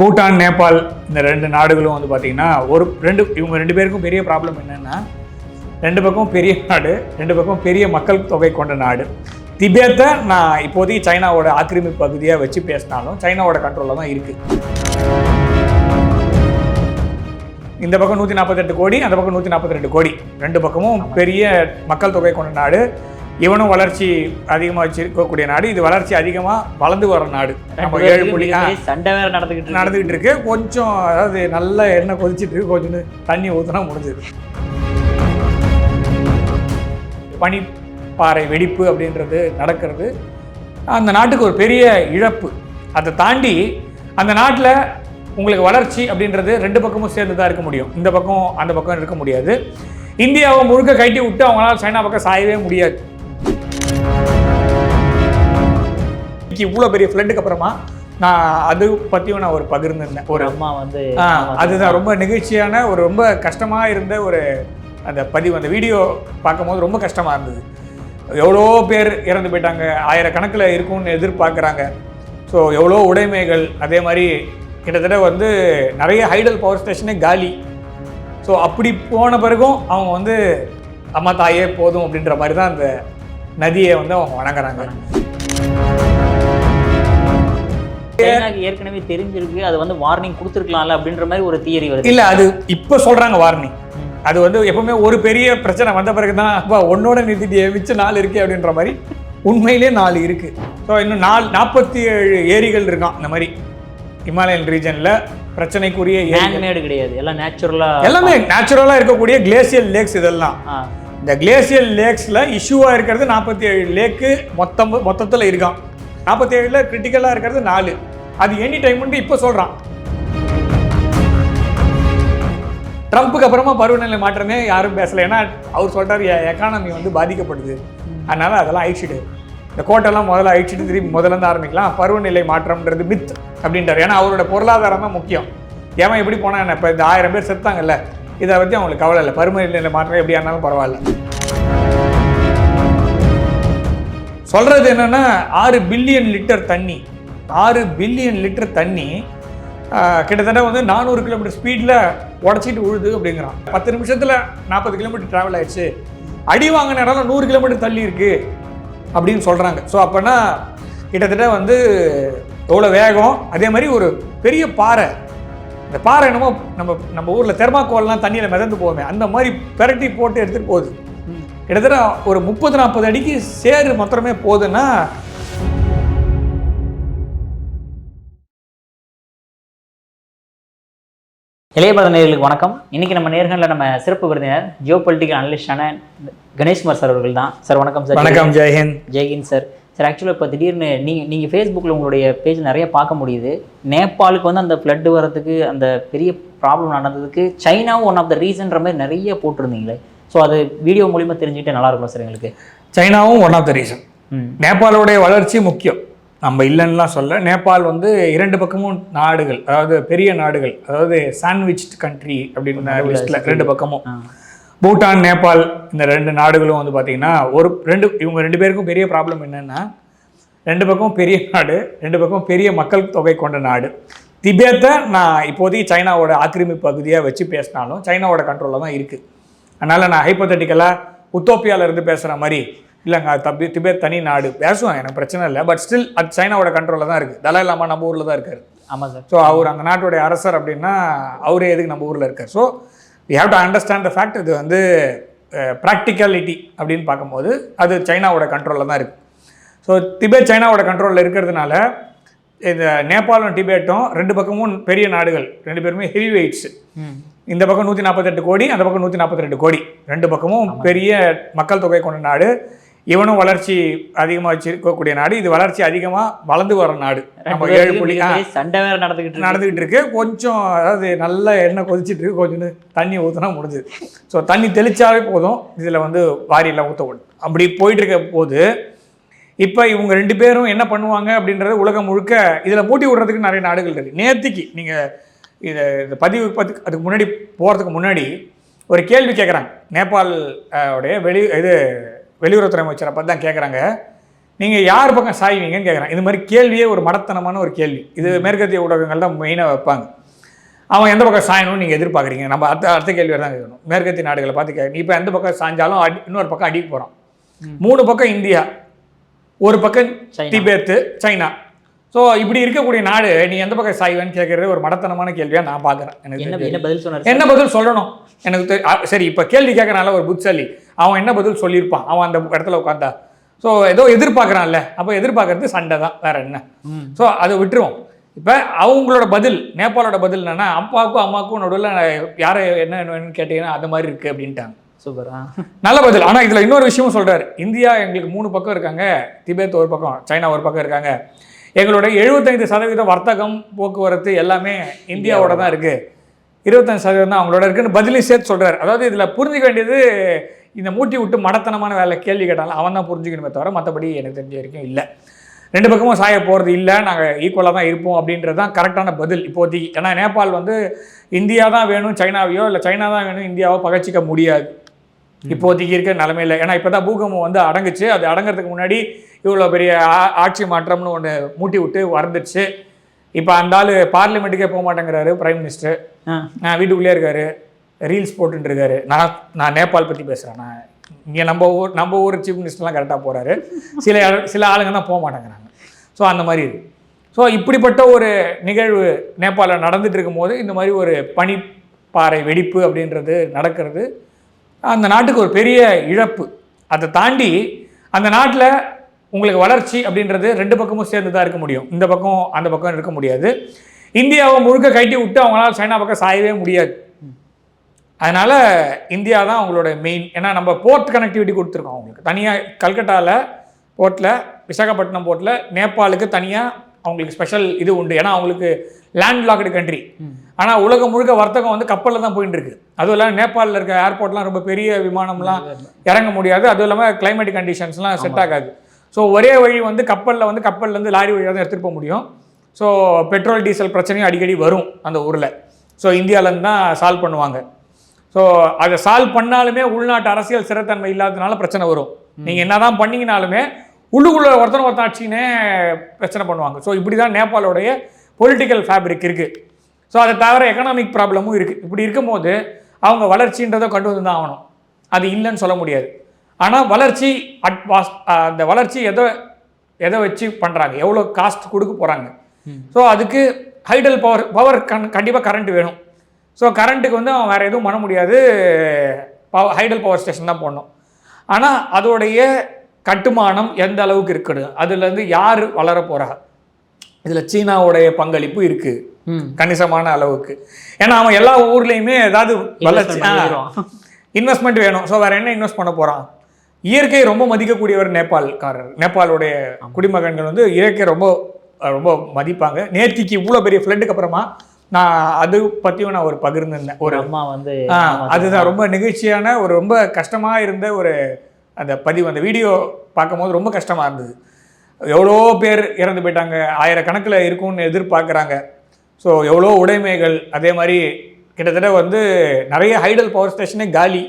பூட்டான், நேபாள் இந்த ரெண்டு நாடுகளும் வந்து பார்த்தீங்கன்னா இவங்க ரெண்டு பேருக்கும் பெரிய ப்ராப்ளம் என்னென்னா, ரெண்டு பக்கம் பெரிய நாடு, ரெண்டு பக்கம் பெரிய மக்கள் தொகை கொண்ட நாடு. திபேத்தை நான் இப்போதைக்கு சைனாவோட ஆக்கிரமிப்பு பகுதியாக வச்சு பேசினாலும் சைனாவோட கண்ட்ரோலில் தான் இருக்குது. இந்த பக்கம் 148 கோடி, அந்த பக்கம் 142 கோடி, ரெண்டு பக்கமும் பெரிய மக்கள் தொகை கொண்ட நாடு. இவனும் வளர்ச்சி அதிகமாக வச்சிருக்கக்கூடிய நாடு, இது வளர்ச்சி அதிகமாக வளர்ந்து வர நாடு. நம்ம 7 புள்ளி சண்டை வேறு நடந்துக்கிட்டு இருக்கு. கொஞ்சம் அதாவது நல்ல எண்ணெய் கொதிச்சுட்டு இருக்கு, கொஞ்சம் தண்ணி ஊற்றினா முடிஞ்சது. பனிப்பாறை வெடிப்பு அப்படின்றது நடக்கிறது அந்த நாட்டுக்கு ஒரு பெரிய இழப்பு. அதை தாண்டி அந்த நாட்டில் உங்களுக்கு வளர்ச்சி அப்படின்றது ரெண்டு பக்கமும் சேர்ந்து தான் இருக்க முடியும். இந்த பக்கம் அந்த பக்கம் இருக்க முடியாது. இந்தியாவை முழுக்க கைட்டி விட்டு அவங்களால சைனா பக்கம் சாயவே முடியாது. இவ்வளோ பெரிய ஃப்ளட்டுக்கு அப்புறமா நான் அது பற்றியும் நான் ஒரு பகிர்ந்துருந்தேன். ஒரு அம்மா வந்து அதுதான் ரொம்ப நிகழ்ச்சியான ஒரு ரொம்ப கஷ்டமாக இருந்த ஒரு அந்த பதிவு. அந்த வீடியோ பார்க்கும்போது ரொம்ப கஷ்டமாக இருந்தது. எவ்வளோ பேர் இறந்து போயிட்டாங்க, ஆயிரக்கணக்கில் இருக்கும்னு எதிர்பார்க்குறாங்க. ஸோ எவ்வளோ உடைமைகள், அதே மாதிரி கிட்டத்தட்ட வந்து நிறைய ஹைடல் பவர் ஸ்டேஷனே காலி. ஸோ அப்படி போன பிறகும் அவங்க வந்து அம்மா தாயே போதும் அப்படின்ற மாதிரி தான் அந்த நதியை வந்து அவங்க வணங்குறாங்க. ஏற்கனவே தெரிஞ்சிருக்கு, அது வந்து வார்னிங் கொடுத்துருக்கலாம்ல அப்படின்ற மாதிரி ஒரு தியரி வருது. இல்லை, அது இப்போ சொல்கிறாங்க வார்னிங். அது வந்து எப்பவுமே ஒரு பெரிய பிரச்சனை வந்த பிறகு தான் அப்பா ஒன்னோட நிறுத்திட்டு மிச்சம் 4 இருக்கு அப்படின்ற மாதிரி. உண்மையிலே 4 இருக்கு. ஸோ இன்னும் 47 ஏரிகள் இருக்கான். இந்த மாதிரி ஹிமாலயன் ரீஜனில் பிரச்சனைக்குரிய மேன்மேடு கிடையாது, எல்லாம் எல்லாமே நேச்சுரலாக இருக்கக்கூடிய கிளேசியல் லேக்ஸ். இதெல்லாம் இந்த கிளேசியல் லேக்ஸில் இஷ்யூவாக இருக்கிறது 47 லேக்கு மொத்தத்தில் இருக்கான். 47ல் கிரிட்டிக்கலாக இருக்கிறது 4. அது எனி டைம்னு இப்போ சொல்கிறான். ட்ரம்ப்புக்கு அப்புறமா பருவநிலை மாற்றமே யாரும் பேசலை. ஏன்னா அவர் சொல்கிறார் எக்கானமி வந்து பாதிக்கப்படுது, அதனால் அதெல்லாம் அழிச்சிடு, இந்த கோட்டெல்லாம் முதல்ல அழிச்சிட்டு திரும்பி முதலேருந்து ஆரம்பிக்கலாம், பருவநிலை மாற்றம்ன்றது மித் அப்படின்றார். ஏன்னா அவரோட பொருளாதாரம் தான் முக்கியம். ஏன் எப்படி போனால் என்ன, இப்போ இந்த 1000 பேர் செத்தாங்கல்ல, இதை பற்றி அவங்களுக்கு கவலை இல்லை. பருவநிலை மாற்றம் எப்படி ஆனாலும் பரவாயில்ல. சொல்கிறது என்னென்னா 6 பில்லியன் லிட்டர் தண்ணி, 6 பில்லியன் லிட்டர் தண்ணி கிட்டத்தட்ட வந்து 400 கிலோமீட்டர் ஸ்பீடில் உடச்சிட்டு உழுது அப்படிங்கிறான். 10 நிமிஷத்தில் 40 கிலோமீட்டர் ட்ராவல் ஆயிடுச்சு. அடி வாங்கின இடம் 100 கிலோமீட்டர் தள்ளி இருக்குது அப்படின்னு சொல்கிறாங்க. ஸோ அப்போனா கிட்டத்தட்ட வந்து எவ்வளோ வேகம். அதே மாதிரி ஒரு பெரிய பாறை, இந்த பாறை என்னமோ நம்ம ஊரில் தெர்மாக்கோல்லாம் தண்ணியில் மிதந்து போவோமே, அந்த மாதிரி பெரட்டி போட்டு எடுத்துகிட்டு போகுது. கிட்டத்தட்ட ஒரு 30-40 அடிக்கு சேரு மாத்திரமே போகுதுன்னா, இளையபாத நேயர்களுக்கு வணக்கம். இன்னைக்கு நம்ம நேர்களில் நம்ம சிறப்பு விருந்தினர் ஜியோ பொலிட்டிக்கல் அனலிஸ்டான கணேஷ்குமார் சார் அவர்கள் தான். சார் வணக்கம் சார். வணக்கம். ஜெய்ஹிந்த். ஜெய்ஹிந்த் சார். சார் ஆக்சுவலாக இப்போ திடீர்னு நீங்கள் ஃபேஸ்புக்கில் உங்களுடைய பேஜ் நிறைய பார்க்க முடியுது. நேபாளுக்கு வந்து அந்த ஃப்ளட்டு வரதுக்கு, அந்த பெரிய ப்ராப்ளம் நடந்ததுக்கு சைனாவும் ஒன் ஆஃப் த ரீசன்ற மாதிரி நிறைய போட்டிருந்தீங்களே. ஸோ அது வீடியோ மூலிமா தெரிஞ்சுக்கிட்டே நல்லா இருக்கும் சார் எங்களுக்கு. சைனாவும் ஒன் ஆஃப் த ரீசன். நேபாளோடைய வளர்ச்சி முக்கியம், நம்ம இல்லைன்னுலாம் சொல்ல. நேபாள் வந்து 2 பக்கமும் நாடுகள், அதாவது பெரிய நாடுகள், அதாவது சாண்ட்விச்ட் கண்ட்ரி அப்படின்னு லிஸ்ட்டில் 2 பக்கமும். பூட்டான், நேபாள் இந்த 2 நாடுகளும் வந்து பார்த்திங்கன்னா இவங்க 2 பேருக்கும் பெரிய ப்ராப்ளம் என்னென்னா, 2 பக்கம் பெரிய நாடு, 2 பக்கம் பெரிய மக்கள் தொகை கொண்ட நாடு. திபேத்தை நான் இப்போதைக்கு சைனாவோட ஆக்கிரமிப்பு பகுதியாக வச்சு பேசினாலும் சைனாவோட கண்ட்ரோலில் தான் இருக்குது. அதனால் நான் ஹைப்போதட்டிக்கலாக உத்தோப்பியாவில் இருந்து பேசுகிற மாதிரி இல்லைங்க, திபேத் தனி நாடு பேசுவேன், எனக்கு பிரச்சனை இல்லை. பட் ஸ்டில் அது சைனாவோட கண்ட்ரோலில் தான் இருக்குது. தலாய் லாமா நம்ம ஊரில் தான் இருக்கார். ஆமாம் சார். ஸோ அவர் அந்த நாட்டுடைய அரசர் அப்படின்னா அவரே எதுக்கு நம்ம ஊரில் இருக்கார். So we have to understand the fact. இது வந்து ப்ராக்டிகாலிட்டி அப்படின்னு பார்க்கும்போது அது சைனாவோட கண்ட்ரோலில் தான் இருக்குது. ஸோ திபேத் சைனாவோட கண்ட்ரோலில் இருக்கிறதுனால இந்த நேபாளும் டிபேட்டும் 2 பக்கமும் பெரிய நாடுகள், 2 பேருமே ஹெவி வெயிட்ஸு. இந்த பக்கம் 148 கோடி, அந்த பக்கம் 142 கோடி, 2 பக்கமும் பெரிய மக்கள் தொகை கொண்ட நாடு. இவனும் வளர்ச்சி அதிகமாக வச்சிருக்கக்கூடிய நாடு, இது வளர்ச்சி அதிகமாக வளர்ந்து வர நாடு. நம்ம 7 புள்ளி சண்டை வேறு நடந்துக்கிட்டு இருக்கு. கொஞ்சம் அதாவது நல்ல எண்ணெய் கொதிச்சுட்டு இருக்கு, கொஞ்சம் தண்ணி ஊற்றினா முடிஞ்சுது. ஸோ தண்ணி தெளிச்சாவே போதும், இதில் வந்து வாரியெல்லாம் ஊற்றக்கூடும். அப்படி போயிட்டு இருக்க போது இப்போ இவங்க 2 பேரும் என்ன பண்ணுவாங்க அப்படின்றது உலகம் முழுக்க இதில் மூட்டி விடுறதுக்கு நிறைய நாடுகள் இருக்குது. நேற்றுக்கு நீங்கள் இந்த பதிவு அதுக்கு முன்னாடி போகிறதுக்கு முன்னாடி ஒரு கேள்வி கேட்குறாங்க. நேபாள் உடைய வெளியுறவுத்துறை அமைச்சரை பார்த்து தான் கேட்குறாங்க, நீங்கள் யார் பக்கம் சாய்வீங்கன்னு கேட்குறான். இது மாதிரி கேள்வியே ஒரு மடத்தனமான ஒரு கேள்வி. இது மேற்கத்திய ஊடகங்கள் தான் மெயினாக வைப்பாங்க. அவன் எந்த பக்கம் சாயணும்னு நீங்கள் எதிர்பார்க்குறீங்க? நம்ம அடுத்த கேள்வியை தான் கேட்கணும். மேற்கத்திய நாடுகளை பார்த்து கேட்கணும். இப்போ எந்த பக்கம் சாஞ்சாலும் இன்னொரு பக்கம் அடிக்க போகிறோம். 3 பக்கம் இந்தியா, ஒரு பக்கம் திபெத்து, சைனா. ஸோ இப்படி இருக்கக்கூடிய நாடு நீ எந்த பக்கம் சாய்வேன்னு கேட்கறது ஒரு மடத்தனமான கேள்வியாக நான் பார்க்குறேன். எனக்கு என்ன பதில் சொல்லணும் எனக்கு சரி. இப்போ கேள்வி கேட்கறான்ல ஒரு புத்திசாலி, அவன் என்ன பதில் சொல்லியிருப்பான் அவன் அந்த இடத்துல உட்காந்தா? ஸோ ஏதோ எதிர்பார்க்குறான்ல, அப்போ எதிர்பார்க்கறது சண்டை தான், வேற என்ன. ஸோ அதை விட்டுருவோம். இப்போ அவங்களோட பதில், நேபாளோட பதில் என்னன்னா, அப்பாவுக்கும் அம்மாவுக்கும் நடுவில் யாரை என்ன வேணும்னு கேட்டீங்கன்னா அது மாதிரி இருக்குது அப்படின்ட்டாங்க. சூப்பரா, நல்ல பதில். ஆனால் இதில் இன்னொரு விஷயமும் சொல்கிறார். இந்தியா எங்களுக்கு 3 பக்கம் இருக்காங்க, திபெத் ஒரு பக்கம், சைனா ஒரு பக்கம் இருக்காங்க. எங்களுடைய 75% வர்த்தகம் போக்குவரத்து எல்லாமே இந்தியாவோட தான் இருக்குது, 25% தான் அவங்களோட இருக்குன்னு பதிலையும் சேர்த்து சொல்கிறார். அதாவது இதில் புரிஞ்சிக்க வேண்டியது, இந்த மூட்டி விட்டு மடத்தனமான வேலை கேள்வி கேட்டாலும் அவன் தான் புரிஞ்சுக்கணுமே தவிர மற்றபடி எனக்கு தெரிஞ்ச வரைக்கும் இல்லை. 2 பக்கமும் சாய போகிறது இல்லை, நாங்கள் ஈக்குவலாக தான் இருப்போம் அப்படின்றது தான் கரெக்டான பதில் இப்போதைக்கு. ஏன்னா நேபாள் வந்து இந்தியா தான் வேணும் சைனாவையோ, இல்லை சைனா தான் வேணும் இந்தியாவோ பகச்சிக்க முடியாது இப்போதைக்கு இருக்க நிலமையில். ஏன்னா இப்போ தான் பூகம்பம் வந்து அடங்குச்சு. அது அடங்கிறதுக்கு முன்னாடி இவ்வளோ பெரிய ஆட்சி மாற்றம்னு ஒன்று மூட்டி விட்டு வந்துடுச்சு. இப்போ அந்த ஆள் பார்லிமெண்ட்டுக்கே போக மாட்டேங்கிறாரு பிரைம் மினிஸ்டர். வீட்டுக்குள்ளேயே இருக்காரு, ரீல்ஸ் போட்டுருக்காரு. நான் நேபாள் பற்றி பேசுகிறேன். நான் இங்கே நம்ம ஊர் சீஃப் மினிஸ்டர்லாம் கரெக்டாக போகிறாரு, சில ஆளுங்க தான் போக மாட்டேங்கிறாங்க. ஸோ அந்த மாதிரி இருக்குது. ஸோ இப்படிப்பட்ட ஒரு நிகழ்வு நேபாளில் நடந்துட்டு இருக்கும்போது இந்த மாதிரி ஒரு பனிப்பாறை வெடிப்பு அப்படின்றது நடக்கிறது அந்த நாட்டுக்கு ஒரு பெரிய இழப்பு. அதை தாண்டி அந்த நாட்டில் உங்களுக்கு வளர்ச்சி அப்படின்றது 2 பக்கமும் சேர்ந்து தான் இருக்க முடியும். இந்த பக்கம் அந்த பக்கம் இருக்க முடியாது. இந்தியாவை முழுக்க கட்டி விட்டு அவங்களால சைனா பக்கம் சாயவே முடியாது. அதனால் இந்தியா தான் அவங்களோட மெயின். ஏன்னா நம்ம போர்ட் கனெக்டிவிட்டி கொடுத்துருக்கோம் அவங்களுக்கு தனியாக. கல்கட்டாவில் போர்ட்டில், விசாகப்பட்டினம் போர்ட்டில் நேபாளுக்கு தனியாக அவங்களுக்கு ஸ்பெஷல் இது உண்டு. ஏன்னா அவங்களுக்கு லேண்ட்லாக்டு கண்ட்ரி. ஆனால் உலகம் முழுக்க வர்த்தகம் வந்து கப்பலில் தான் போயிட்டு இருக்கு. அதுவும் இல்லாமல் நேபாளில் இருக்க ஏர்போர்ட்லாம் ரொம்ப பெரிய விமானம்லாம் இறங்க முடியாது. அதுவும் இல்லாமல் கிளைமேட் கண்டிஷன்ஸ்லாம் செட் ஆகாது. ஸோ ஒரே வழி வந்து கப்பல்லேருந்து லாரி வழியாக தான் எடுத்துகிட்டு போக முடியும். ஸோ பெட்ரோல் டீசல் பிரச்சனையும் அடிக்கடி வரும் அந்த ஊரில். ஸோ இந்தியாவிலேருந்து தான் சால்வ் பண்ணுவாங்க. ஸோ அதை சால்வ் பண்ணாலுமே உள்நாட்டு அரசியல் ஸ்திரத்தன்மை இல்லாததுனால பிரச்சனை வரும். நீங்கள் என்ன தான் பண்ணிங்கனாலுமே உள்ளுக்குள்ள ஒருத்தன் ஆட்சினே பிரச்சனை பண்ணுவாங்க. ஸோ இப்படி தான் நேபாளோடைய பொலிட்டிக்கல் ஃபேப்ரிக் இருக்குது. ஸோ அதை தவிர எக்கனாமிக் ப்ராப்ளமும் இருக்குது. இப்படி இருக்கும்போது அவங்க வளர்ச்சின்றதை கொண்டு வந்து தான் ஆகணும். அது இல்லைன்னு சொல்ல முடியாது. ஆனால் வளர்ச்சி அந்த வளர்ச்சி எதை வச்சு பண்ணுறாங்க, எவ்வளோ காஸ்ட் கொடுக்க போகிறாங்க. ஸோ அதுக்கு ஹைடல் பவர் கண்டிப்பாக கரண்ட் வேணும். ஸோ கரண்ட்டுக்கு வந்து அவன் வேறு எதுவும் பண்ண முடியாது, ஹைடல் பவர் ஸ்டேஷன் தான் போடணும். ஆனால் அதோடைய கட்டுமானம் எந்த அளவுக்கு இருக்குது, அதுலேருந்து யார் வளர போகிறா, இதில் சீனாவுடைய பங்களிப்பு இருக்குது கணிசமான அளவுக்கு. ஏன்னா அவன் எல்லா ஊர்லேயுமே ஏதாவது வளர்ச்சி இன்வெஸ்ட்மெண்ட் வேணும். ஸோ வேறு என்ன இன்வெஸ்ட் பண்ண போகிறான்? இயற்கையை ரொம்ப மதிக்கக்கூடியவர் நேபாள்காரர். நேபாளுடைய குடிமகன்கள் வந்து இயற்கையை ரொம்ப ரொம்ப மதிப்பாங்க. நேர்த்திக்கு இவ்வளோ பெரிய ஃப்ளட்டுக்கு அப்புறமா நான் அது பற்றியும் நான் ஒரு பகிர்ந்துருந்தேன். ஒரு அம்மா வந்து அதுதான் ரொம்ப நிகழ்ச்சியான ஒரு ரொம்ப கஷ்டமாக இருந்த ஒரு அந்த பதிவு. அந்த வீடியோ பார்க்கும்போது ரொம்ப கஷ்டமாக இருந்தது. எவ்வளோ பேர் இறந்து போயிட்டாங்க, 1000 கணக்கில் இருக்கும்னு எதிர்பார்க்குறாங்க. ஸோ எவ்வளோ உடைமைகள், அதே மாதிரி கிட்டத்தட்ட வந்து நிறைய ஹைடல் பவர் ஸ்டேஷனே காலி.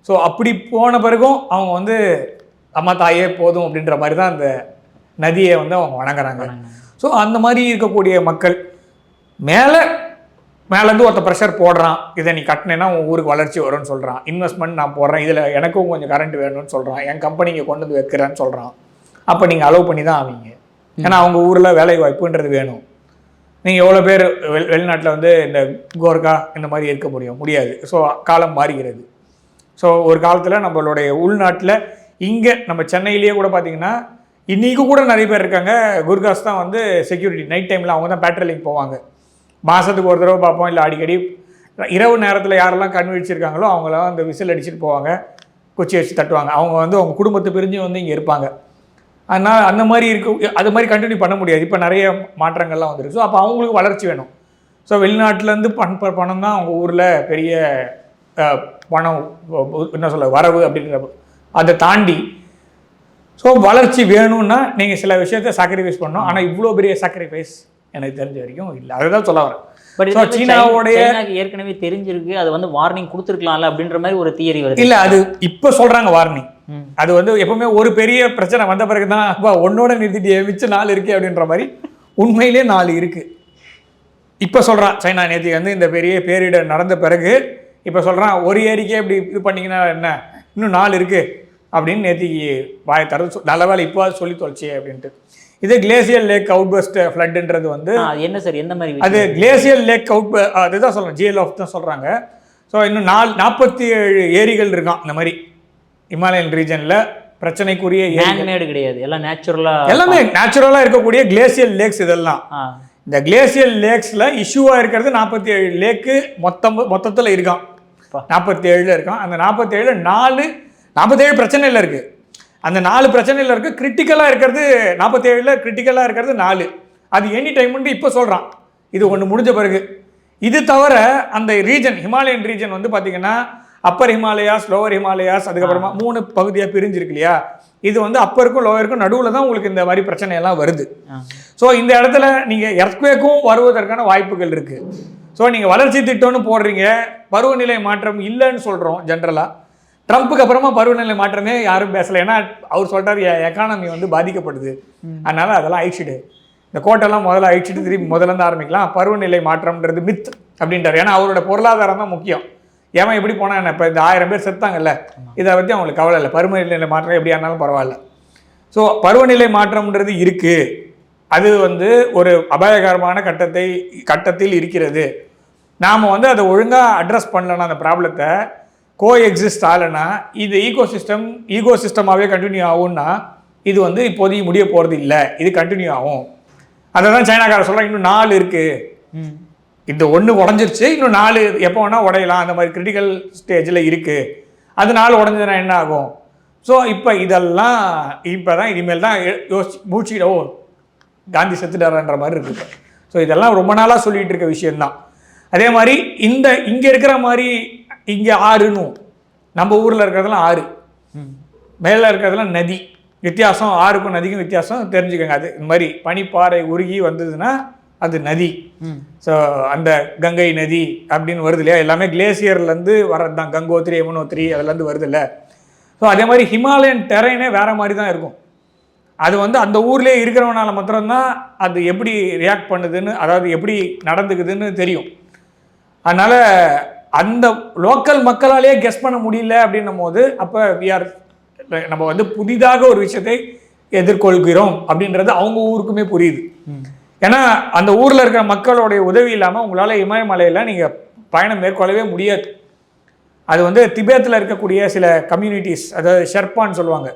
ஸோ அப்படி போன பிறகும் அவங்க வந்து அம்மா தாயே போதும் அப்படின்ற மாதிரி தான் அந்த நதியை வந்து அவங்க வணங்குறாங்க. ஸோ அந்த மாதிரி இருக்கக்கூடிய மக்கள் மேலேருந்து ஒருத்த ப்ரெஷர் போடுறான், இதை நீ கட்டினேன்னா உன் ஊருக்கு வளர்ச்சி வரும்னு சொல்கிறான், இன்வெஸ்ட்மெண்ட் நான் போடுறேன், இதில் எனக்கும் கொஞ்சம் கரண்ட் வேணும்னு சொல்கிறான், என் கம்பெனிக்கு கொண்டு வந்து வைக்கிறேன்னு சொல்கிறான். அப்போ நீங்கள் அலோவ் பண்ணி தான் ஆவீங்க. ஏன்னா அவங்க ஊரில் வேலை வாய்ப்புன்றது வேணும். நீங்கள் எவ்வளோ பேர் வெளிநாட்டில் வந்து இந்த கோர்கா இந்த மாதிரி இருக்க முடியாது. ஸோ காலம் மாறுகிறது. ஸோ ஒரு காலத்தில் நம்மளுடைய உள்நாட்டில் இங்கே நம்ம சென்னையிலேயே கூட பார்த்திங்கன்னா இன்றைக்கி கூட நிறைய பேர் இருக்காங்க. குர்காஸ் தான் வந்து செக்யூரிட்டி. நைட் டைமில் அவங்க தான் பேட்ரோலிங் போவாங்க. மாதத்துக்கு ஒரு தடவை பார்ப்போம், இல்லை அடிக்கடி இரவு நேரத்தில் யாரெல்லாம் கண் விழிச்சிருக்காங்களோ அவங்களாம் அந்த விசில் அடிச்சுட்டு போவாங்க, குச்சி வச்சு தட்டுவாங்க. அவங்க வந்து அவங்க குடும்பத்தை பிரிஞ்சு வந்து இங்கே இருப்பாங்க. அதனால் அந்த மாதிரி அது மாதிரி கண்டினியூ பண்ண முடியாது. இப்போ நிறைய மாற்றங்கள்லாம் வந்துருக்கு. ஸோ அப்போ அவங்களுக்கு வளர்ச்சி வேணும். ஸோ வெளிநாட்டிலேருந்து பணம் தான் அவங்க ஊரில் பெரிய பணம் என்ன சொல்ல வரவு அப்படிங்கிற அதை தாண்டி. ஸோ வளர்ச்சி வேணும்னா நீங்கள் சில விஷயத்தை சாக்ரிஃபைஸ் பண்ணணும். ஆனால் இவ்வளோ பெரிய சாக்ரிஃபைஸ் எனக்கு தெரிஞ்ச வரைக்கும் இல்லை. அதுதான் சொல்ல வரேன். பட் ஸோ சீனாவுடைய ஏற்கனவே தெரிஞ்சிருக்கு, அது வந்து வார்னிங் கொடுத்துருக்கலாம்ல அப்படின்ற மாதிரி ஒரு தியரி வருது. இல்லை, அது இப்போ சொல்கிறாங்க வார்னிங். அது வந்து எப்பவுமே ஒரு பெரிய பிரச்சனை வந்த பிறகு தான் அப்பா ஒன்னோட நிறுத்திட்டு மிச்சம் 4 இருக்கு அப்படின்ற மாதிரி. உண்மையிலே 4 இருக்கு. இப்போ சொல்கிறான் சைனா நேற்றுக்கு வந்து இந்த பெரிய பேரிடர் நடந்த பிறகு இப்போ சொல்கிறான் ஒரு ஏரிக்கே இப்படி இது பண்ணிங்கன்னா என்ன, இன்னும் 4 இருக்குது அப்படின்னு நேற்றுக்கு வாய் தரது. நல்ல வேலை இப்போ சொல்லி தொலைச்சே அப்படின்ட்டு. இது கிளேசியல் லேக் அவுட்பஸ்ட் ஃப்ளட்டுன்றது வந்து என்ன சார், எந்த மாதிரி? அது கிளேசியல் லேக் அதுதான் சொல்கிறேன், ஜிஎல்எஃப் தான் சொல்கிறாங்க. ஸோ இன்னும் 47 ஏரிகள் இருக்கான் இந்த மாதிரி இமாலயன் ரீஜனில். பிரச்சனைக்குரிய மேன்மேடு கிடையாது, எல்லாம் நேச்சுரலாக, எல்லாமே நேச்சுரலாக இருக்கக்கூடிய கிளேசியல் லேக்ஸ் இதெல்லாம். இந்த கிளேசியல் லேக்ஸில் இஷ்யூவாக இருக்கிறது 47 லேக்கு மொத்தத்தில் இருக்கான். 47 இருக்கான். அந்த 47 47 பிரச்சனையில் இருக்குது. அந்த 4 பிரச்சனையில் இருக்குது. கிரிட்டிக்கலாக இருக்கிறது 47 கிரிட்டிக்கலாக இருக்கிறது 4. அது எனி டைம்னு இப்போ சொல்கிறான். இது ஒன்று முடிஞ்ச பிறகு. இது தவிர அந்த ரீஜன் ஹிமாலயன் ரீஜன் வந்து பார்த்தீங்கன்னா அப்பர் ஹிமாலயாஸ், லோவர் ஹிமாலயாஸ், அதுக்கப்புறமா 3 பகுதியாக பிரிஞ்சிருக்கு இல்லையா. இது வந்து அப்பருக்கும் லோவருக்கும் நடுவில் தான் உங்களுக்கு இந்த மாதிரி பிரச்சனையெல்லாம் வருது. ஸோ இந்த இடத்துல நீங்கள் எர்த்குவேக்கும் வருவதற்கான வாய்ப்புகள் இருக்குது. ஸோ நீங்கள் வளர்ச்சி திட்டம்னு போடுறீங்க, பருவநிலை மாற்றம் இல்லைன்னு சொல்கிறோம் ஜென்ரலாக. ட்ரம்ப்புக்கு அப்புறமா பருவநிலை மாற்றமே யாரும் பேசலை. ஏன்னா அவர் சொல்கிறார் எக்கானமி வந்து பாதிக்கப்படுது, அதனால் அதெல்லாம் அழிச்சிடு, இந்த கோட்டெல்லாம் முதல்ல அழிச்சிட்டு திருப்பி முதலேருந்து ஆரம்பிக்கலாம், பருவநிலை மாற்றம்ன்றது மித் அப்படின்றார். ஏன்னா அவரோட பொருளாதாரம் தான் முக்கியம். ஏன் எப்படி போனால் என்ன, இப்போ இந்த 1000 பேர் செத்தாங்கல்ல, இதை பற்றி அவங்களுக்கு கவலை இல்லை. பருவநிலை மாற்றம் எப்படியா இருந்தாலும் பரவாயில்ல. ஸோ பருவநிலை மாற்றம்ன்றது இருக்குது. அது வந்து ஒரு அபாயகரமான கட்டத்தில் இருக்கிறது. நாம் வந்து அதை ஒழுங்காக அட்ரஸ் பண்ணலன்னா அந்த ப்ராப்ளத்தை கோ எக்ஸிஸ்ட் ஆகலைன்னா இது ஈகோசிஸ்டமாகவே கண்டினியூ ஆகும்னா இது வந்து இப்போதைக்கு முடிய போகிறது இல்லை, இது கண்டினியூ ஆகும். அதை தான் சைனாக்காரர் சொல்கிறாங்க, இன்னும் 4 இருக்குது. இந்த 1 உடஞ்சிருச்சு, இன்னும் 4 எப்போ வேணால் உடையலாம், அந்த மாதிரி கிரிட்டிக்கல் ஸ்டேஜில் இருக்குது. அது 4 உடஞ்சதுன்னா என்ன ஆகும்? ஸோ இப்போ இதெல்லாம் இப்போ தான் இனிமேல் தான் மூச்சுக்கிட காந்தி செத்துட்டாரன்ற மாதிரி இருக்குது. ஸோ இதெல்லாம் ரொம்ப நாளாக சொல்லிகிட்டு இருக்க விஷயந்தான். அதே மாதிரி இங்கே இருக்கிற மாதிரி இங்கே ஆறுனும், நம்ம ஊரில் இருக்கிறதெல்லாம் ஆறு, மேலே இருக்கிறதெல்லாம் நதி. வித்தியாசம் ஆறுக்கும் நதிக்கும் வித்தியாசம் தெரிஞ்சுக்கோங்க. அது இந்த மாதிரி பனிப்பாறை உருகி வந்ததுன்னா அது நதி. ஸோ அந்த கங்கை நதி அப்படின்னு வருது இல்லையா, எல்லாமே கிளேசியர்லேருந்து வர்றது தான். கங்கோத்ரி, யமுனோத்ரி அதுலேருந்து வருது இல்லை. ஸோ அதே மாதிரி ஹிமாலயன் டெரைனே வேறு மாதிரி தான் இருக்கும். அது வந்து அந்த ஊர்லேயே இருக்கிறவனால மாத்திரம்தான் அது எப்படி ரியாக்ட் பண்ணுதுன்னு, அதாவது எப்படி நடந்துக்குதுன்னு தெரியும். அதனால் அந்த லோக்கல் மக்களாலேயே கெஸ் பண்ண முடியல அப்படின்னும் போது அப்போ நம்ம வந்து புதிதாக ஒரு விஷயத்தை எதிர்கொள்கிறோம் அப்படின்றது அவங்க ஊருக்குமே புரியுது. ஏன்னா அந்த ஊரில் இருக்கிற மக்களுடைய உதவி இல்லாமல் உங்களால் இமயமலையில் நீங்கள் பயணம் மேற்கொள்ளவே முடியாது. அது வந்து திபேத்தில் இருக்கக்கூடிய சில கம்யூனிட்டிஸ், அதாவது ஷெர்பான்னு சொல்லுவாங்க,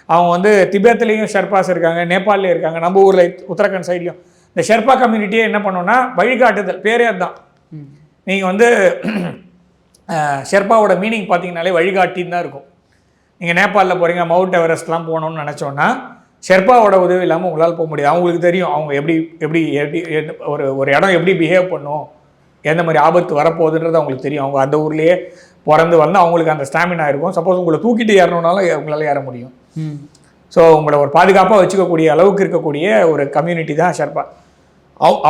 அவங்க வந்து திபேத்துலேயும் ஷெர்பாஸ் இருக்காங்க, நேபாளிலே இருக்காங்க, நம்ம ஊரில் உத்தரகாண்ட் சைட்லையும். இந்த ஷெர்பா கம்யூனிட்டியை என்ன பண்ணோன்னா வழிகாட்டுதல், பேரே அதுதான். நீங்கள் வந்து ஷெர்பாவோட மீனிங் பார்த்தீங்கனாலே வழிகாட்டின்னு தான் இருக்கும். நீங்கள் நேபாளில் போகிறீங்க, மவுண்ட் எவரெஸ்ட்லாம் போகணுன்னு நினச்சோன்னா ஷெர்பாவோட உதவி இல்லாமல் உங்களால் போக முடியாது. அவங்களுக்கு தெரியும் அவங்க எப்படி ஒரு இடம் எப்படி பிஹேவ் பண்ணும், எந்த மாதிரி ஆபத்து வரப்போகுதுன்றது அவங்களுக்கு தெரியும். அவங்க அந்த ஊர்லேயே பிறந்து வந்து அவங்களுக்கு அந்த ஸ்டாமினா இருக்கும். சப்போஸ் உங்களை தூக்கிட்டு ஏறணுன்னாலும் உங்களால் ஏற முடியும். ஸோ உங்களை ஒரு பாதுகாப்பாக வச்சுக்கக்கூடிய அளவுக்கு இருக்கக்கூடிய ஒரு கம்யூனிட்டி தான் ஷெர்பா.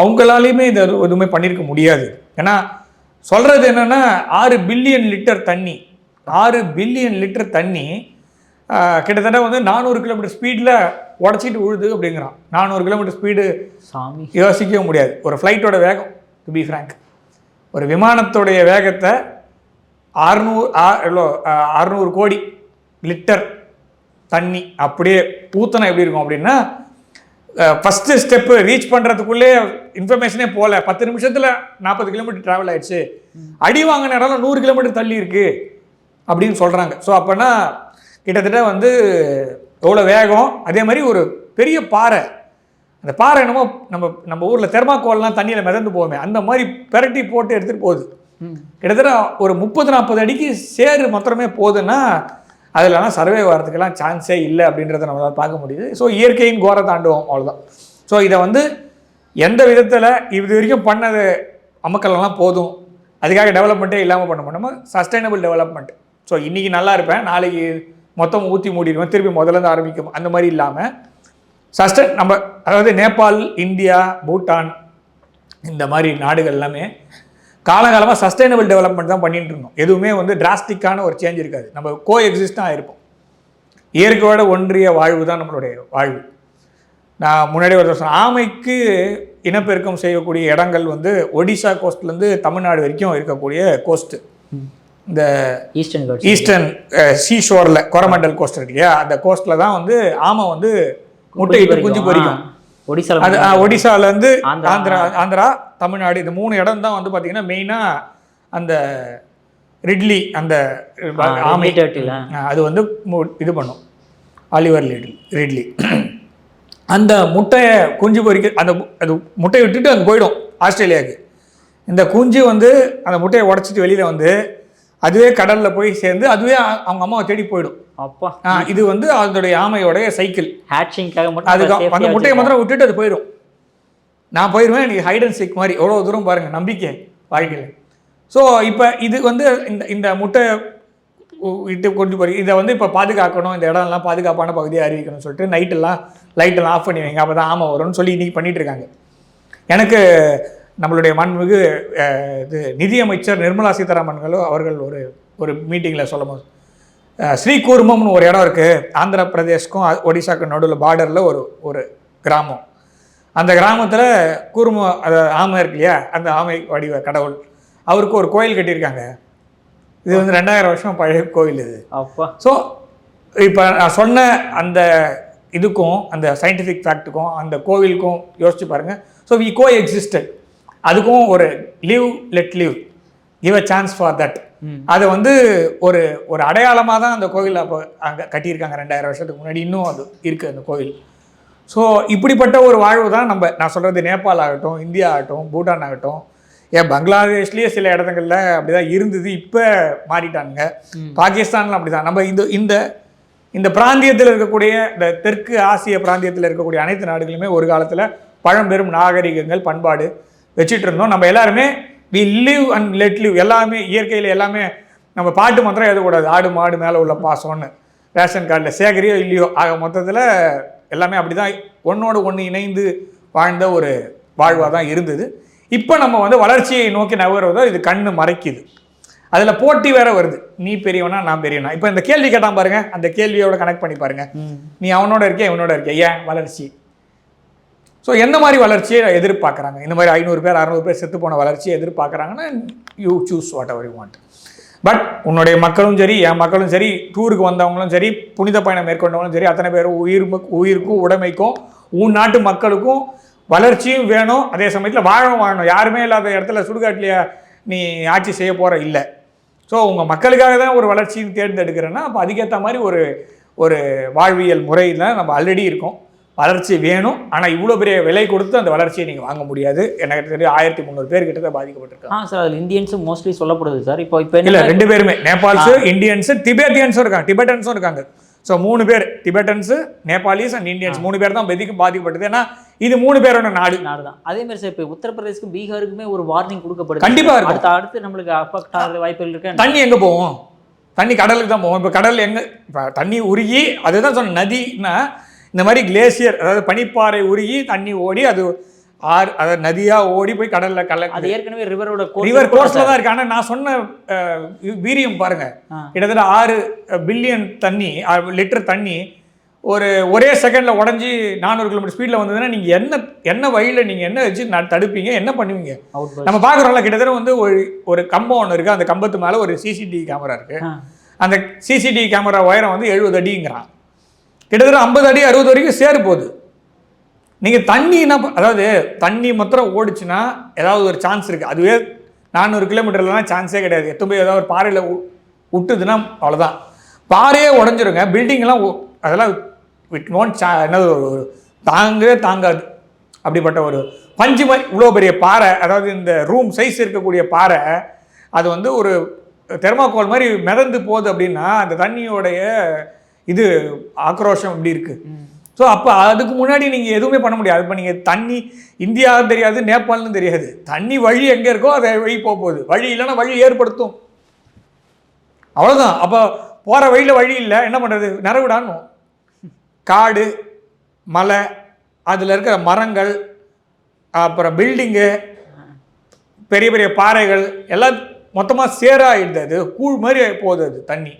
அவங்களாலையுமே இதை எதுவுமே பண்ணியிருக்க முடியாது. ஏன்னா சொல்கிறது என்னென்னா 6 பில்லியன் லிட்டர் தண்ணி, 6 பில்லியன் லிட்டர் தண்ணி கிட்டத்தட்ட வந்து 400 கிலோமீட்டர் ஸ்பீடில் உடச்சிட்டு விழுது அப்படிங்கிறான். 400 கிலோமீட்டர் ஸ்பீடு சாமி யோசிக்கவே முடியாது. ஒரு ஃப்ளைட்டோட வேகம், டு பி ஃப்ராங்க், ஒரு விமானத்துடைய வேகத்தை 600 கோடி லிட்டர் தண்ணி அப்படியே ஊற்றினா எப்படி இருக்கும் அப்படின்னா, ஃபஸ்ட்டு ஸ்டெப்பு ரீச் பண்ணுறதுக்குள்ளே இன்ஃபர்மேஷனே போகல, 10 நிமிஷத்தில் 40 கிலோமீட்டர் ட்ராவல் ஆகிடுச்சு. அடி வாங்கின இடம் 100 கிலோமீட்டர் தள்ளி இருக்குது அப்படின்னு சொல்கிறாங்க. ஸோ அப்போனா கிட்டத்தட்ட வந்து எவ்வளோ வேகம். அதே மாதிரி ஒரு பெரிய பாறை, அந்த பாறை என்னமோ நம்ம ஊரில் தெர்மாக்கோல்லாம் தண்ணியில் மிதந்து போவோமே, அந்த மாதிரி பெரட்டி போட்டு எடுத்துகிட்டு போகுது. கிட்டத்தட்ட ஒரு 30-40 அடிக்கு சேரு மாத்திரமே போகுதுன்னா அதிலலாம் சர்வே வரதுக்கெல்லாம் சான்ஸே இல்லை அப்படின்றத நம்மளால் பார்க்க முடியுது. ஸோ இயற்கையின் கோர தாண்டுவோம், அவ்வளோதான். ஸோ இதை வந்து எந்த விதத்தில் இது வரைக்கும் பண்ணது அமக்கல்லாம் போதும், அதுக்காக டெவலப்மெண்ட்டே இல்லாமல் பண்ண நம்ம சஸ்டைனபிள் டெவலப்மெண்ட். ஸோ இன்றைக்கி நல்லா இருப்பேன், நாளைக்கு மொத்தம் ஊற்றி மூடிடுவேன், திருப்பி முதலேருந்து ஆரம்பிக்கும், அந்த மாதிரி இல்லாமல் நம்ம அதாவது நேபாள், இந்தியா, பூட்டான், இந்த மாதிரி நாடுகள் எல்லாமே காலகாலமாக சஸ்டைனபிள் டெவலப்மெண்ட் தான் பண்ணிட்டு இருந்தோம். எதுவுமே வந்து டிராஸ்டிக்கான ஒரு சேஞ்ச் இருக்காது. நம்ம கோ எக்ஸிஸ்டாக இருப்போம். இயற்கையோட ஒன்றிய வாழ்வு தான் நம்மளுடைய வாழ்வு. நான் முன்னாடி ஒரு சொன்னேன், ஆமைக்கு இனப்பெருக்கம் செய்யக்கூடிய இடங்கள் வந்து ஒடிசா கோஸ்ட்லேருந்து தமிழ்நாடு வரைக்கும் இருக்கக்கூடிய கோஸ்ட்டு. இந்த ஈஸ்டர்ன் சீஷோரில் கொரமண்டல் கோஸ்ட் இருக்கு இல்லையா, அந்த கோஸ்ட்டில் தான் வந்து ஆமை வந்து முட்டையிட்டு குஞ்சு பொரிக்கும். அது ஒடிசாலேருந்து ஆந்திரா தமிழ்நாடு இந்த 3 இடம் தான் வந்து பார்த்தீங்கன்னா மெயினாக அந்த ரிட்லி அந்த ஆமை அது வந்து இது பண்ணும். ஆலிவர் ரிட்லி அந்த முட்டையை குஞ்சு பொறிக்க அந்த அது முட்டையை விட்டுட்டு அங்கே போயிடும் ஆஸ்திரேலியாவுக்கு. இந்த குஞ்சு வந்து அந்த முட்டையை உடச்சிட்டு வெளியில் வந்து அதுவே கடலில் போய் சேர்ந்து அதுவே அவங்க அம்மாவை தேடி போயிடும். அப்பா இது வந்து அதோடைய ஆமையோடைய சைக்கிள் ஹேட்சிங்காக மட்டும். அதுக்கு அந்த முட்டையை மாத்திரம் விட்டுட்டு அது போயிடும். நான் போயிடுவேன், எனக்கு ஹைட் அண்ட் சீக் மாதிரி எவ்வளோ தூரம் பாருங்கள் நம்பிக்கை வாழ்க்கையில். ஸோ இப்போ இது வந்து இந்த முட்டை இட்டு கொண்டு போய் இதை வந்து இப்போ பாதுகாக்கணும், இந்த இடம்லாம் பாதுகாப்பான பகுதியை அறிவிக்கணும்னு சொல்லிட்டு லைட்டெல்லாம் ஆஃப் பண்ணி வைங்க, அப்போ தான் ஆமாம் வரும்னு சொல்லி இன்றைக்கி பண்ணிகிட்டு இருக்காங்க. எனக்கு நம்மளுடைய மாண்புமிகு இது நிதியமைச்சர் நிர்மலா சீதாராமன் அவர்கள் ஒரு மீட்டிங்கில் சொல்லும் போது, ஸ்ரீகூர்மம்னு ஒரு இடம் இருக்குது, ஆந்திர பிரதேஷ்க்கும் ஒடிசாவுக்கும் நடுவில் பார்டரில் ஒரு கிராமம். அந்த கிராமத்தில் ஆமை இருக்கு இல்லையா, அந்த ஆமை வடிவ கடவுள் அவருக்கு ஒரு கோயில் கட்டியிருக்காங்க. இது வந்து 2000 வருஷம் பழைய கோயில் இது. அப்பா. ஸோ இப்போ நான் சொன்ன அந்த இதுக்கும் அந்த சயின்டிஃபிக் ஃபேக்ட்டுக்கும் அந்த கோவிலுக்கும் யோசிச்சு பாருங்கள். So we coexisted. அதுக்கும் ஒரு let live give a chance for that. அதை வந்து ஒரு அடையாளமாக தான் அந்த கோவில் அப்போ அங்கே கட்டியிருக்காங்க 2000 வருஷத்துக்கு முன்னாடி. இன்னும் அது இருக்குது அந்த கோவில். ஸோ இப்படிப்பட்ட ஒரு வாழ்வு தான் நான் சொல்கிறது நேபாள் ஆகட்டும், இந்தியா ஆகட்டும், பூட்டான் ஆகட்டும், பங்களாதேஷ்லேயே சில இடங்களில் அப்படி தான் இருந்தது, இப்போ மாறிட்டானுங்க. பாகிஸ்தானில் அப்படி தான். நம்ம இந்த பிராந்தியத்தில் இருக்கக்கூடிய இந்த தெற்கு ஆசிய பிராந்தியத்தில் இருக்கக்கூடிய அனைத்து நாடுகளுமே ஒரு காலத்தில் பழம்பெரும் நாகரிகங்கள் பண்பாடு வச்சுட்டு இருந்தோம். நம்ம எல்லாருமே we live and let live. எல்லாமே இயற்கையில் எல்லாமே நம்ம பாட்டு மாத்திரம் எழுதக்கூடாது, ஆடு மாடு மேலே உள்ள பாசம்னு ரேஷன் கார்டில் சேகரியோ இல்லையோ. ஆக மொத்தத்தில் எல்லாமே அப்படி தான் ஒன்றோடு ஒன்று இணைந்து வாழ்ந்த ஒரு வாழ்வாக தான் இருந்தது. இப்போ நம்ம வந்து வளர்ச்சியை நோக்கி நகர்வதோ இது கண்ணு மறைக்குது. அதில் போட்டி வேற வருது, நீ பெரியவனா நான் பெரியவனா. இப்போ இந்த கேள்வி கேட்டான் பாருங்க, அந்த கேள்வியோட கனெக்ட் பண்ணி பாருங்க. நீ அவனோட இருக்கியா இவனோட இருக்கியா, ஏன் வளர்ச்சி? ஸோ எந்த மாதிரி வளர்ச்சியை எதிர்பார்க்குறாங்க? இந்த மாதிரி 500 பேர் 600 பேர் செத்து போன வளர்ச்சியை எதிர்பார்க்குறாங்கன்னா you choose whatever you want. But உன்னுடைய மக்களும் சரி, என் மக்களும் சரி, டூருக்கு வந்தவங்களும் சரி, புனித பயணம் மேற்கொண்டவங்களும் சரி, அத்தனை பேரும் உயிருக்கும் உடைமைக்கும் உன் நாட்டு மக்களுக்கும் வளர்ச்சியும் வேணும். அதே சமயத்தில் வாழணும். யாருமே இல்லாத இடத்துல சுடுகாட்டிலேயே நீ ஆட்சி செய்ய போகிற இல்லை. ஸோ உங்கள் மக்களுக்காக தான் ஒரு வளர்ச்சியும் தேர்ந்தெடுக்கிறேன்னா அப்போ அதுக்கேற்ற மாதிரி ஒரு வாழ்வியல் முறையில் நம்ம ஆல்ரெடி இருக்கோம். வளர்ச்சி வேணும், ஆனால் இவ்வளோ பெரிய விலை கொடுத்து அந்த வளர்ச்சியை நீங்கள் வாங்க முடியாது. எனக்கு தெரியும் 1300 பேர் கிட்ட தான் பாதிக்கப்பட்டிருக்காங்க. சார் அதில் இந்தியன்ஸும் மோஸ்ட்லி சொல்லப்படுது சார். இப்போ இல்லை 2 பேருமே, நேபாள்ஸு இந்தியன்ஸு டிபெட்டியன்ஸும் இருக்காங்க. ஸோ 3 பேர், டிபெட்டன்ஸு, நேபாளிஸ் அண்ட் இந்தியன்ஸ் 3 பேர் தான் பாதிக்கப்பட்டது. ஏன்னா இது 3 பேரோட நாடு தான். அதே மாதிரி சார் இப்போ உத்தரப்பிரதேசுக்கும் பீகாருக்குமே ஒரு வார்னிங் கொடுக்கப்படுது. கண்டிப்பாக இருக்கும். அடுத்து நம்மளுக்கு அஃபெக்ட் ஆகிற வாய்ப்புகள் இருக்கு. தண்ணி எங்கே போகும்? தண்ணி கடலுக்கு தான் போகும். இப்போ கடல் எங்கே? இப்போ தண்ணி உருகி, அதுதான் சொன்ன நதினா இந்த மாதிரி கிளேசியர், அதாவது பனிப்பாறை உருகி தண்ணி ஓடி அது அதாவது நதியாக ஓடி போய் கடலில் அது ஏற்கனவே ரிவர் கோர்ஸில் தான் இருக்கு. ஆனால் நான் சொன்ன வீரியம் பாருங்க, கிட்டத்தட்ட 6 பில்லியன் லிட்டர் தண்ணி ஒரே செகண்டில் உடஞ்சி 400 கிலோமீட்டர் ஸ்பீடில் வந்ததுன்னா நீங்கள் என்ன வழியில் நீங்கள் என்ன வச்சு தடுப்பீங்க, என்ன பண்ணுவீங்க? நம்ம பார்க்குறோம்ல, கிட்டத்தட்ட வந்து ஒரு கம்பம் ஒன்று இருக்குது, அந்த கம்பத்து மேலே ஒரு சிசிடிவி கேமரா இருக்குது. அந்த சிசிடிவி கேமரா உயரம் வந்து 70 அடிங்கிறான். கிட்டத்தட்ட 50 அடி 60 வரைக்கும் சேரு போகுது. நீங்கள் அதாவது தண்ணி மாத்திரம் ஓடிச்சுன்னா ஏதாவது ஒரு சான்ஸ் இருக்குது. அதுவே 400 கிலோமீட்டர்லாம் சான்ஸே கிடையாது. போய் ஏதாவது ஒரு பாறையில் விட்டுதுன்னா அவ்வளோதான், பாறையே உடஞ்சிருங்க. பில்டிங்லாம் அதெல்லாம் என்னது ஒரு தாங்காது. அப்படிப்பட்ட ஒரு பஞ்சு மாதிரி இவ்வளோ பெரிய பாறை, அதாவது இந்த ரூம் சைஸ் இருக்கக்கூடிய பாறை, அது வந்து ஒரு தெர்மாக்கோல் மாதிரி மிதந்து போகுது அப்படின்னா அந்த தண்ணியோடைய இது ஆக்ரோஷம் இப்படி இருக்குது. ஸோ அப்போ அதுக்கு முன்னாடி நீங்கள் எதுவுமே பண்ண முடியாது. இப்போ நீங்கள் தண்ணி இந்தியாவும் தெரியாது, நேபாள்னு தெரியாது, தண்ணி வழி எங்கே இருக்கோ அதை வழி போகுது. வழி இல்லைன்னா வழி ஏற்படுத்தும், அவ்வளோதான். அப்போ போகிற வழியில் வழி இல்லை, என்ன பண்ணுறது? நிறவிடான்னு காடு மலை அதில் இருக்கிற மரங்கள் அப்புறம் பில்டிங்கு பெரிய பெரிய பாறைகள் எல்லாம் மொத்தமாக சேராகிடுது, அது கூழ் மாதிரி போகுது அது தண்ணி.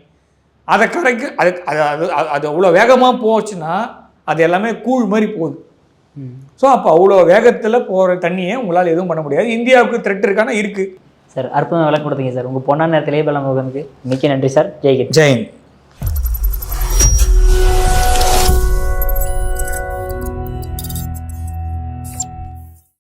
அதை கரைக்கு அது அது அது அது அவ்வளோ வேகமாக போச்சுன்னா அது எல்லாமே கூழ் மாதிரி போகுது. ஸோ அப்போ அவ்வளோ வேகத்தில் போகிற தண்ணியை உங்களால் எதுவும் பண்ண முடியாது. இந்தியாவுக்கு த்ரெட் இருக்கானா இருக்குது. சார் அற்புதம் விளக்கம் கொடுத்தீங்க சார். உங்கள் பொண்ணான நேரத்திலே பலம் முகனுக்கு மிக்க நன்றி சார். ஜெய்ஹிந்த். ஜெயின்.